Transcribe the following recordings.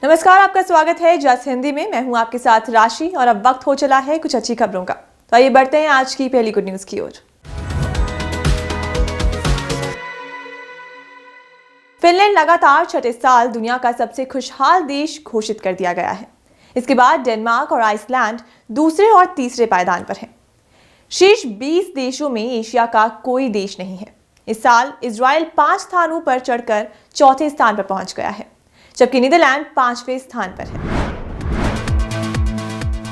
नमस्कार, आपका स्वागत है जस हिंदी में। मैं हूं आपके साथ राशि और अब वक्त हो चला है कुछ अच्छी खबरों का। तो आइए बढ़ते हैं आज की पहली गुड न्यूज की ओर। फिनलैंड लगातार छठे साल दुनिया का सबसे खुशहाल देश घोषित कर दिया गया है। इसके बाद डेनमार्क और आइसलैंड दूसरे और तीसरे पायदान पर हैं। शीर्ष 20 देशों में एशिया का कोई देश नहीं है। इस साल इजराइल 5 स्थानों पर चढ़कर चौथे स्थान पर पहुंच गया है, जबकि नीदरलैंड 5वें स्थान पर है।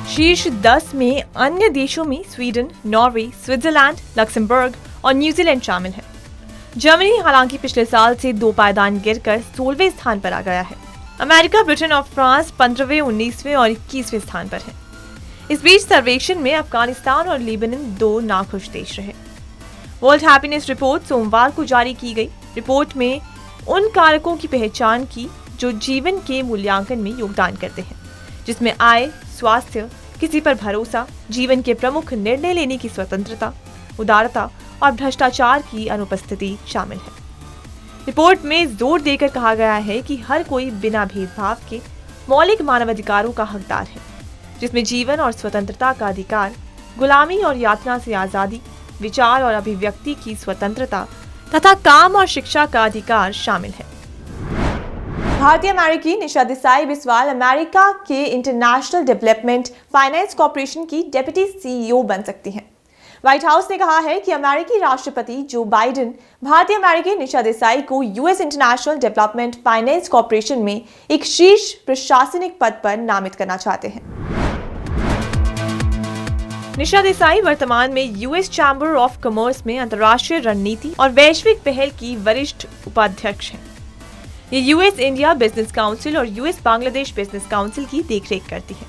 शीर्ष 10 में अन्य देशों में स्वीडन, नॉर्वे, स्विट्जरलैंड, लक्समबर्ग और न्यूजीलैंड शामिल हैं। जर्मनी हालांकि पिछले साल से 2 पायदान गिरकर 16वें स्थान पर आ गया है। अमेरिका, ब्रिटेन और फ्रांस 15वें, 19वें और 21वें स्थान पर है। इस बीच सर्वेक्षण में अफगानिस्तान और लेबनान 2 नाखुश देश रहे। वर्ल्ड हैप्पीनेस रिपोर्ट सोमवार को जारी की गई। रिपोर्ट में उन कारकों की पहचान की जो जीवन के मूल्यांकन में योगदान करते हैं, जिसमें आय, स्वास्थ्य, किसी पर भरोसा, जीवन के प्रमुख निर्णय लेने की स्वतंत्रता, उदारता और भ्रष्टाचार की अनुपस्थिति शामिल है। रिपोर्ट में जोर देकर कहा गया है कि हर कोई बिना भेदभाव के मौलिक मानवाधिकारों का हकदार है, जिसमें जीवन और स्वतंत्रता का अधिकार, गुलामी और यातना से आजादी, विचार और अभिव्यक्ति की स्वतंत्रता तथा काम और शिक्षा का अधिकार शामिल है। भारतीय अमेरिकी निशा देसाई बिस्वाल अमेरिका के इंटरनेशनल डेवलपमेंट फाइनेंस कॉर्पोरेशन की डेप्यूटी सीईओ बन सकती हैं। व्हाइट हाउस ने कहा है कि अमेरिकी राष्ट्रपति जो बाइडेन भारतीय अमेरिकी निशा देसाई को US international development finance corporation में एक शीर्ष प्रशासनिक पद पर नामित करना चाहते हैं। निशा देसाई वर्तमान में यूएस चैम्बर ऑफ कॉमर्स में अंतर्राष्ट्रीय रणनीति और वैश्विक पहल की वरिष्ठ उपाध्यक्ष हैं। ये यूएस इंडिया बिजनेस काउंसिल और यूएस बांग्लादेश बिजनेस काउंसिल की देखरेख करती है।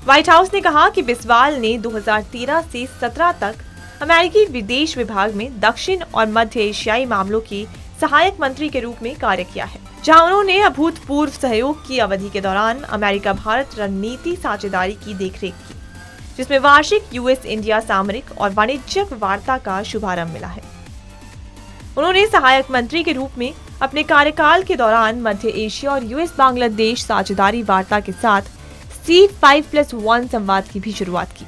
व्हाइट हाउस ने कहा कि बिस्वाल ने 2013 से 17 तक अमेरिकी विदेश विभाग में दक्षिण और मध्य एशियाई मामलों के सहायक मंत्री के रूप में कार्य किया है, जहां उन्होंने अभूतपूर्व सहयोग की अवधि के दौरान अमेरिका भारत रणनीति साझेदारी की देखरेख की, जिसमें वार्षिक यूएस इंडिया सामरिक और वाणिज्यिक वार्ता का शुभारंभ मिला है। उन्होंने सहायक मंत्री के रूप में अपने कार्यकाल के दौरान मध्य एशिया और यूएस बांग्लादेश साझेदारी वार्ता के साथ C5+1 संवाद की भी शुरुआत की।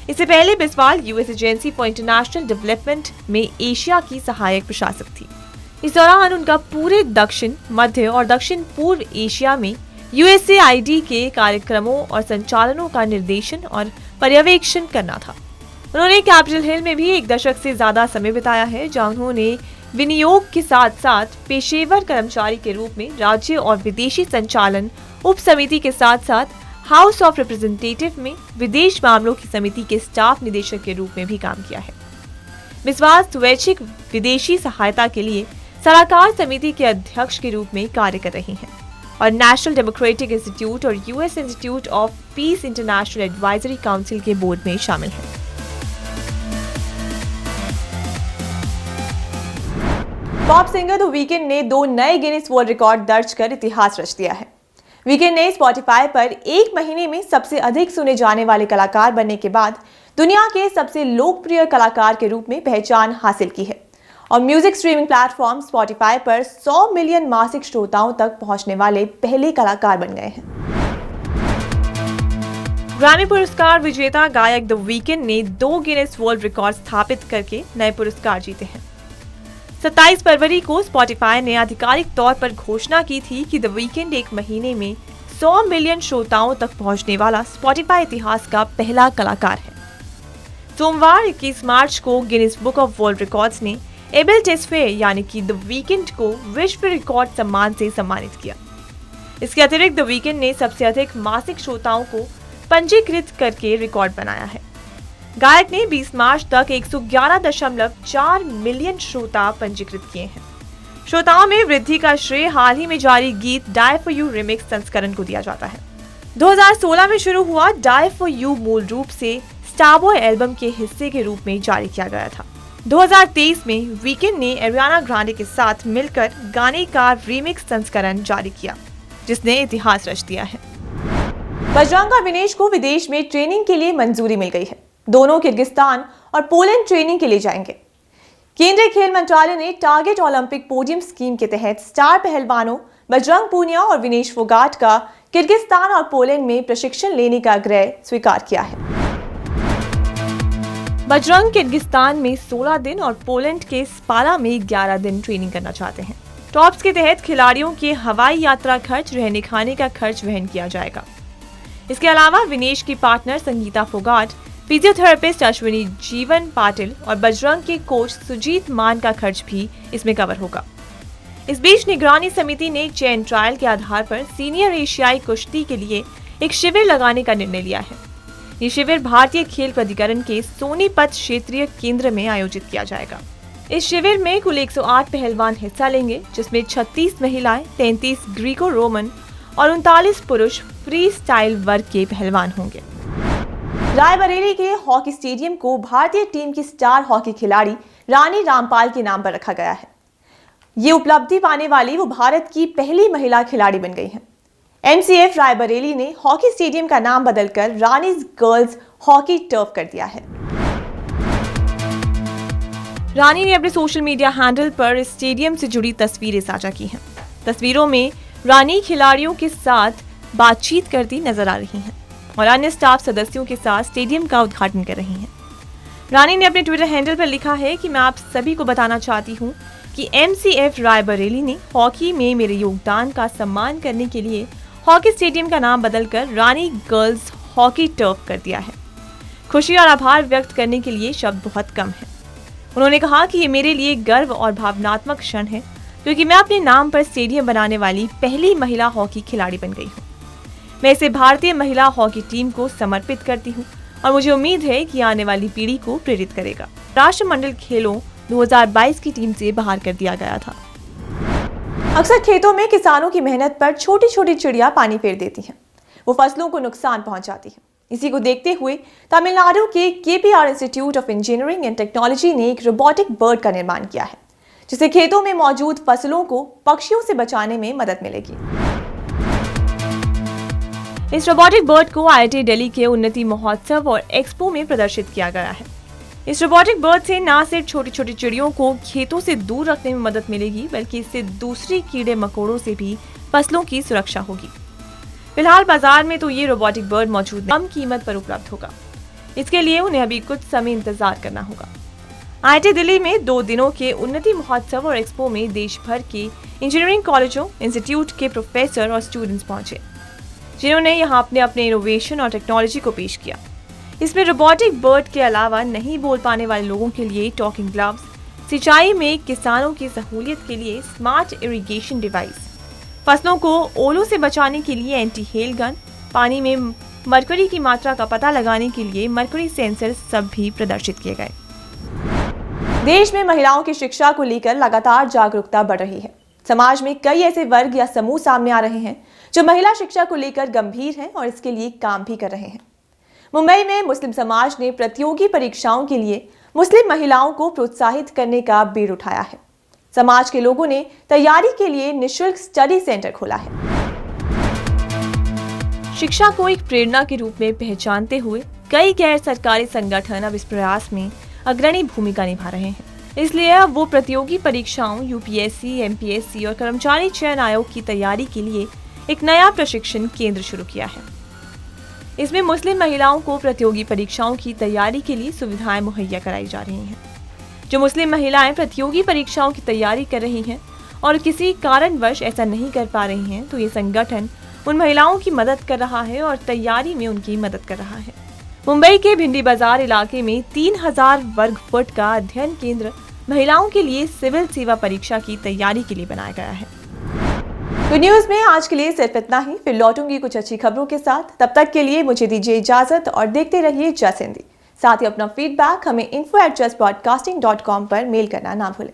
इससे पहले Biswal US agency for international development में एशिया की सहायक प्रशासक थी। इस दौरान उनका पूरे दक्षिण, मध्य और दक्षिण पूर्व एशिया में USAID के कार्यक्रमों और संचालनों का निर्देशन और पर्यवेक्षण करना था। उन्होंने कैपिटल हिल में भी 1 दशक से ज्यादा समय बिताया है, जहां उन्होंने विनियोग के साथ साथ पेशेवर कर्मचारी के रूप में राज्य और विदेशी संचालन उप समिति के साथ साथ हाउस ऑफ रिप्रेजेंटेटिव में विदेश मामलों की समिति के स्टाफ निदेशक के रूप में भी काम किया है। बिस्वाल स्वैच्छिक विदेशी सहायता के लिए सलाहकार समिति के अध्यक्ष के रूप में कार्य कर रही हैं और नेशनल डेमोक्रेटिक इंस्टीट्यूट और US institute of peace international advisory council के बोर्ड में शामिल हैं। पॉप सिंगर द वीकेंड ने 2 नए गिनीज वर्ल्ड रिकॉर्ड दर्ज कर इतिहास रच दिया है। वीकेंड ने स्पॉटिफाई पर 1 महीने में सबसे अधिक सुने जाने वाले कलाकार बनने के बाद दुनिया के सबसे लोकप्रिय कलाकार के रूप में पहचान हासिल की है और म्यूजिक स्ट्रीमिंग प्लेटफॉर्म स्पॉटिफाई पर 100 मिलियन मासिक श्रोताओं तक पहुंचने वाले पहले कलाकार बन गए हैं। ग्रैमी पुरस्कार विजेता गायक द वीकेंड ने 2 गिनीज वर्ल्ड रिकॉर्ड स्थापित करके नए पुरस्कार जीते हैं। 27 फरवरी को स्पॉटिफाई ने आधिकारिक तौर पर घोषणा की थी कि द वीकेंड 1 महीने में 100 मिलियन श्रोताओं तक पहुंचने वाला स्पॉटिफाई इतिहास का पहला कलाकार है। सोमवार 21 मार्च को Guinness book of world records ने एबेल टेस्फे यानी कि द वीकेंड को विश्व रिकॉर्ड सम्मान से सम्मानित किया। इसके अतिरिक्त द वीकेंड ने सबसे अधिक मासिक श्रोताओं को पंजीकृत करके रिकॉर्ड बनाया है। गायक ने 20 मार्च तक 111.4 मिलियन श्रोता पंजीकृत किए हैं। श्रोताओं में वृद्धि का श्रेय हाल ही में जारी गीत डाई फॉर यू रिमिक्स संस्करण को दिया जाता है। 2016 में शुरू हुआ डाई फॉर यू मूल रूप से स्टारबॉय एल्बम के हिस्से के रूप में जारी किया गया था। 2023 में वीकेंड ने एरियाना ग्रांडे के साथ मिलकर गाने का रीमिक्स संस्करण जारी किया, जिसने इतिहास रच दिया है। बजरंग और विनेश को विदेश में ट्रेनिंग के लिए मंजूरी मिल गई है। दोनों किर्गिस्तान और पोलैंड ट्रेनिंग के लिए जाएंगे। केंद्रीय खेल मंत्रालय ने टारगेट ओलंपिक पोडियम स्कीम के तहत स्टार पहलवानों बजरंग पूनिया और विनेश फोगाट का किर्गिस्तान और पोलैंड में प्रशिक्षण लेने का आग्रह स्वीकार किया है। बजरंग किर्गिस्तान में 16 दिन और पोलैंड के स्पाला में 11 दिन ट्रेनिंग करना चाहते हैं। टॉप्स के तहत खिलाड़ियों के हवाई यात्रा खर्च, रहने खाने का खर्च वहन किया जाएगा। इसके अलावा विनेश की पार्टनर संगीता फोगाट, फिजियोथेरेपिस्ट अश्विनी जीवन पाटिल और बजरंग के कोच सुजीत मान का खर्च भी इसमें कवर होगा। इस बीच निगरानी समिति ने चयन ट्रायल के आधार पर सीनियर एशियाई कुश्ती के लिए एक शिविर लगाने का निर्णय लिया है। ये शिविर भारतीय खेल प्राधिकरण के सोनीपत क्षेत्रीय केंद्र में आयोजित किया जाएगा। इस शिविर में कुल 108 पहलवान हिस्सा लेंगे, जिसमें 36 महिलाएं, 33 ग्रीको रोमन और 39 पुरुष फ्री स्टाइल वर्ग के पहलवान होंगे। रायबरेली के हॉकी स्टेडियम को भारतीय टीम की स्टार हॉकी खिलाड़ी रानी रामपाल के नाम पर रखा गया है। ये उपलब्धि पाने वाली वो भारत की पहली महिला खिलाड़ी बन गई हैं। एमसीएफ रायबरेली ने हॉकी स्टेडियम का नाम बदलकर रानीज गर्ल्स हॉकी टर्फ कर दिया है। रानी ने अपने सोशल मीडिया हैंडल पर इस स्टेडियम से जुड़ी तस्वीरें साझा की हैं। तस्वीरों में रानी खिलाड़ियों के साथ बातचीत करती नजर आ रही हैं और अन्य स्टाफ सदस्यों के साथ स्टेडियम का उद्घाटन कर रही हैं। रानी ने अपने ट्विटर हैंडल पर लिखा है कि मैं आप सभी को बताना चाहती हूँ कि एमसीएफ रायबरेली ने हॉकी में मेरे योगदान का सम्मान करने के लिए हॉकी स्टेडियम का नाम बदलकर रानी गर्ल्स हॉकी टर्फ कर दिया है। खुशी और आभार व्यक्त करने के लिए शब्द बहुत कम है। उन्होंने कहा कि ये मेरे लिए गर्व और भावनात्मक क्षण है, क्योंकि मैं अपने नाम पर स्टेडियम बनाने वाली पहली महिला हॉकी खिलाड़ी बन गई हूँ। मैं इसे भारतीय महिला हॉकी टीम को समर्पित करती हूँ और मुझे उम्मीद है कि आने वाली पीढ़ी को प्रेरित करेगा। राष्ट्रमंडल खेलों 2022 की टीम से बाहर कर दिया गया था। अक्सर खेतों में किसानों की मेहनत पर छोटी छोटी चिड़िया पानी फेर देती हैं। वो फसलों को नुकसान पहुंचाती हैं। इसी को देखते हुए तमिलनाडु के KPR institute of engineering and technology ने एक रोबोटिक बर्ड का निर्माण किया है, जिससे खेतों में मौजूद फसलों को पक्षियों से बचाने में मदद मिलेगी। इस रोबोटिक बर्ड को आईआईटी दिल्ली के उन्नति महोत्सव और एक्सपो में प्रदर्शित किया गया है। इस रोबोटिक बर्ड से न सिर्फ छोटी छोटी चिड़ियों को खेतों से दूर रखने में मदद मिलेगी, बल्कि इससे दूसरी कीड़े मकोड़ों से भी फसलों की सुरक्षा होगी। फिलहाल बाजार में तो ये रोबोटिक बर्ड मौजूद कम कीमत पर उपलब्ध होगा। इसके लिए उन्हें अभी कुछ समय इंतजार करना होगा। आईआईटी दिल्ली में 2 दिनों के उन्नति महोत्सव और एक्सपो में देश भर के इंजीनियरिंग कॉलेजों, इंस्टीट्यूट के प्रोफेसर और स्टूडेंट्स पहुंचे, जिन्होंने यहाँ अपने इनोवेशन और टेक्नोलॉजी को पेश किया। इसमें रोबोटिक बर्ड के अलावा नहीं बोल पाने वाले लोगों के लिए टॉकिंग ग्लव्स, सिंचाई में किसानों की सहूलियत के लिए स्मार्ट इरिगेशन डिवाइस, फसलों को ओलों से बचाने के लिए एंटी हेल गन, पानी में मरकरी की मात्रा का पता लगाने के लिए मरकरी सेंसर सब भी प्रदर्शित किए गए। देश में महिलाओं की शिक्षा को लेकर लगातार जागरूकता बढ़ रही है। समाज में कई ऐसे वर्ग या समूह सामने आ रहे हैं जो महिला शिक्षा को लेकर गंभीर हैं और इसके लिए काम भी कर रहे हैं। मुंबई में मुस्लिम समाज ने प्रतियोगी परीक्षाओं के लिए मुस्लिम महिलाओं को प्रोत्साहित करने का बीड़ उठाया है। समाज के लोगों ने तैयारी के लिए निःशुल्क स्टडी सेंटर खोला है। शिक्षा को एक प्रेरणा के रूप में पहचानते हुए कई गैर सरकारी संगठन अब इस प्रयास में अग्रणी भूमिका निभा रहे हैं। इसलिए अब वो प्रतियोगी परीक्षाओं, यूपीएससी, एमपीएससी और कर्मचारी चयन आयोग की तैयारी के लिए एक नया प्रशिक्षण केंद्र शुरू किया है। इसमें मुस्लिम महिलाओं को प्रतियोगी परीक्षाओं की तैयारी के लिए सुविधाएं मुहैया कराई जा रही हैं। जो मुस्लिम महिलाएं प्रतियोगी परीक्षाओं की तैयारी कर रही हैं और किसी कारणवश ऐसा नहीं कर पा रही हैं, तो ये संगठन उन महिलाओं की मदद कर रहा है और तैयारी में उनकी मदद कर रहा है। मुंबई के भिंडी बाजार इलाके में 3000 वर्ग फुट का अध्ययन केंद्र महिलाओं के लिए सिविल सेवा परीक्षा की तैयारी के लिए बनाया गया है। तो न्यूज में आज के लिए सिर्फ इतना ही। फिर लौटूंगी कुछ अच्छी खबरों के साथ। तब तक के लिए मुझे दीजिए इजाजत और देखते रहिए जस हिंदी। साथ ही अपना फीडबैक हमें info@justbroadcasting.com पर मेल करना ना भूलें।